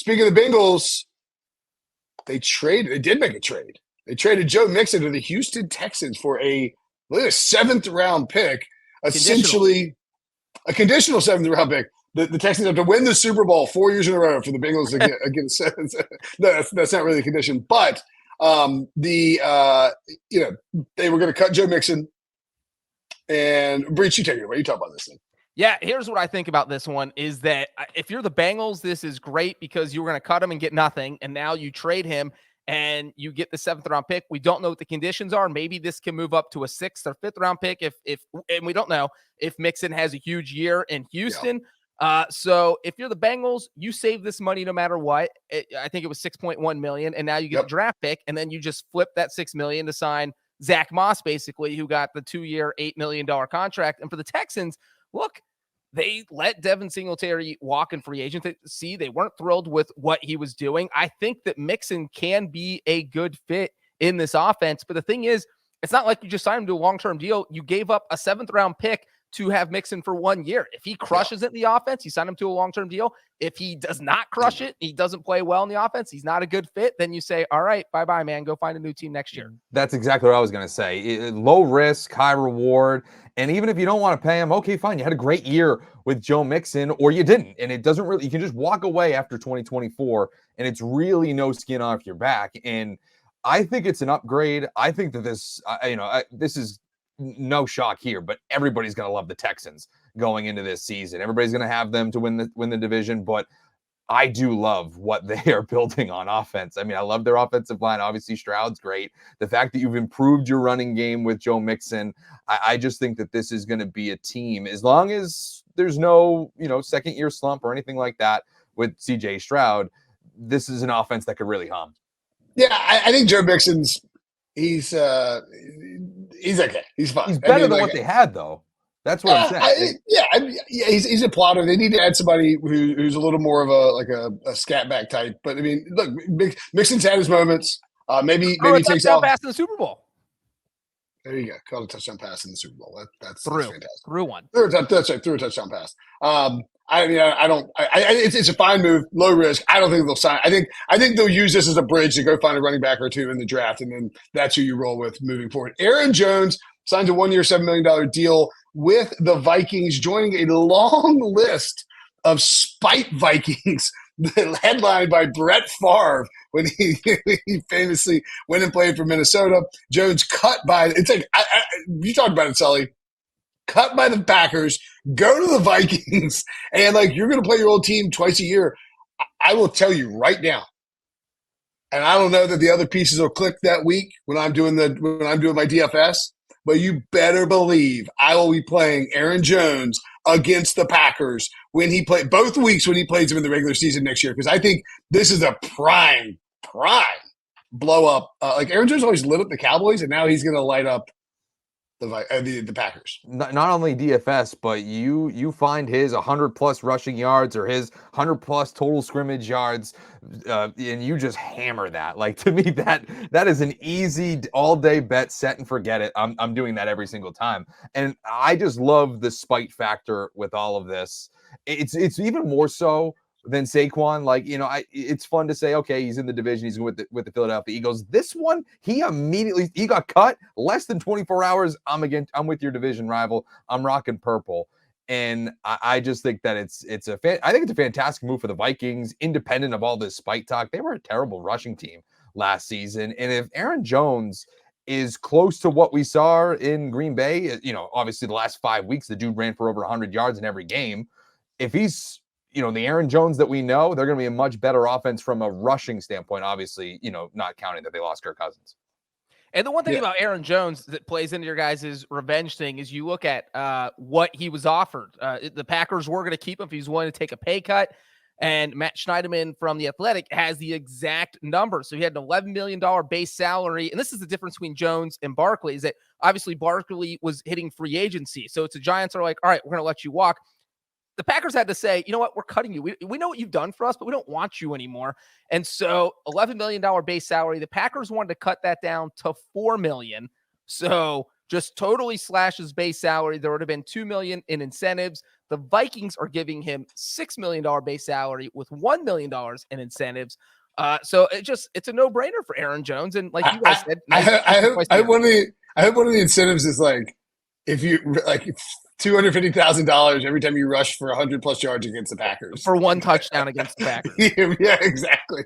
speaking of the Bengals, they did make a trade. They traded Joe Mixon to the Houston Texans for a 7th-round pick, essentially a conditional 7th-round pick. The Texans have to win the Super Bowl 4 years in a row for the Bengals to get a 7th. No, that's not really a condition, but they were going to cut Joe Mixon. And Breach, you take it away. You talk about this thing. Yeah, here's what I think about this one is that if you're the Bengals, this is great because you were going to cut him and get nothing, and now you trade him and you get the 7th-round pick. We don't know what the conditions are. Maybe this can move up to a 6th or 5th-round pick and we don't know if Mixon has a huge year in Houston. Yeah. So if you're the Bengals, you save this money no matter what. I think it was $6.1 million, and now you get a draft pick, and then you just flip that $6 million to sign Zach Moss, basically, who got the 2-year, $8 million contract. And for the Texans, look, they let Devin Singletary walk in free agent. They weren't thrilled with what he was doing. I think that Mixon can be a good fit in this offense. But the thing is, it's not like you just signed him to a long-term deal. You gave up a 7th-round pick to have Mixon for 1 year. If he crushes it in the offense, you sign him to a long-term deal. If he does not crush it, he doesn't play well in the offense, he's not a good fit, then you say, all right, bye-bye, man. Go find a new team next year. That's exactly what I was going to say. Low risk, high reward. And even if you don't want to pay him, okay, fine. You had a great year with Joe Mixon, or you didn't. And it doesn't really, you can just walk away after 2024, and it's really no skin off your back. And I think it's an upgrade. I think that this is no shock here, but everybody's going to love the Texans going into this season. Everybody's going to have them to win the division, but I do love what they are building on offense. I mean, I love their offensive line. Obviously, Stroud's great. The fact that you've improved your running game with Joe Mixon, I just think that this is going to be a team, as long as there's no, second-year slump or anything like that with C.J. Stroud, this is an offense that could really hum. Yeah, I think Joe Mixon's he's okay. He's fine. He's better than what they had, though. That's what I'm saying. He's a plotter. They need to add somebody who's a little more of a scat back type. But I mean, look, Mixon's had his moments. Maybe he takes off. Pass in the Super Bowl. There you go. Caught a touchdown pass in the Super Bowl. That's fantastic. Through one. Threw a touchdown pass. It's a fine move, low risk. I don't think they'll sign. I think they'll use this as a bridge to go find a running back or two in the draft, and then that's who you roll with moving forward. Aaron Jones signs a 1-year, $7 million deal with the Vikings, joining a long list of spite Vikings headlined by Brett Favre when he famously went and played for Minnesota. Jones cut by – it's like you talked about it, Sully. Cut by the Packers, go to the Vikings, and you're going to play your old team twice a year. I will tell you right now, and I don't know that the other pieces will click that week when I'm doing my DFS, but you better believe I will be playing Aaron Jones against the Packers when he plays both weeks when he plays them in the regular season next year, because I think this is a prime blow up. Aaron Jones always lit up the Cowboys, and now he's going to light up the Packers. Not only DFS, but you find his 100+ rushing yards or his 100+ total scrimmage yards, and you just hammer that. To me, that is an easy all-day bet, set and forget it. I'm doing that every single time, and I just love the spite factor with all of this. It's even more so than Saquon. It's fun to say, okay, he's in the division, he's with the Philadelphia Eagles. This one, he got cut less than 24 hours. I'm with your division rival. I'm rocking purple. And I just think that it's a fantastic move for the Vikings, independent of all this spite talk. They were a terrible rushing team last season. And if Aaron Jones is close to what we saw in Green Bay, obviously the last 5 weeks, the dude ran for over 100 yards in every game. If he's the Aaron Jones that we know, they're going to be a much better offense from a rushing standpoint, obviously, not counting that they lost Kirk Cousins. And the one thing about Aaron Jones that plays into your guys' revenge thing is you look at what he was offered. The Packers were going to keep him if he was willing to take a pay cut. And Matt Schneiderman from The Athletic has the exact number. So he had an $11 million base salary. And this is the difference between Jones and Barkley, is that obviously Barkley was hitting free agency. So it's the Giants are like, all right, we're going to let you walk. The Packers had to say, you know what, we're cutting you. We know what you've done for us, but we don't want you anymore. And so $11 million base salary, the Packers wanted to cut that down to $4 million. So just totally slashes base salary. There would have been $2 million in incentives. The Vikings are giving him $6 million base salary with $1 million in incentives. So it's a no-brainer for Aaron Jones. And like you guys said, nice I hope one of the incentives is like, if you like $250,000 every time you rush for 100+ yards against the Packers for one touchdown against the Packers. Yeah, exactly.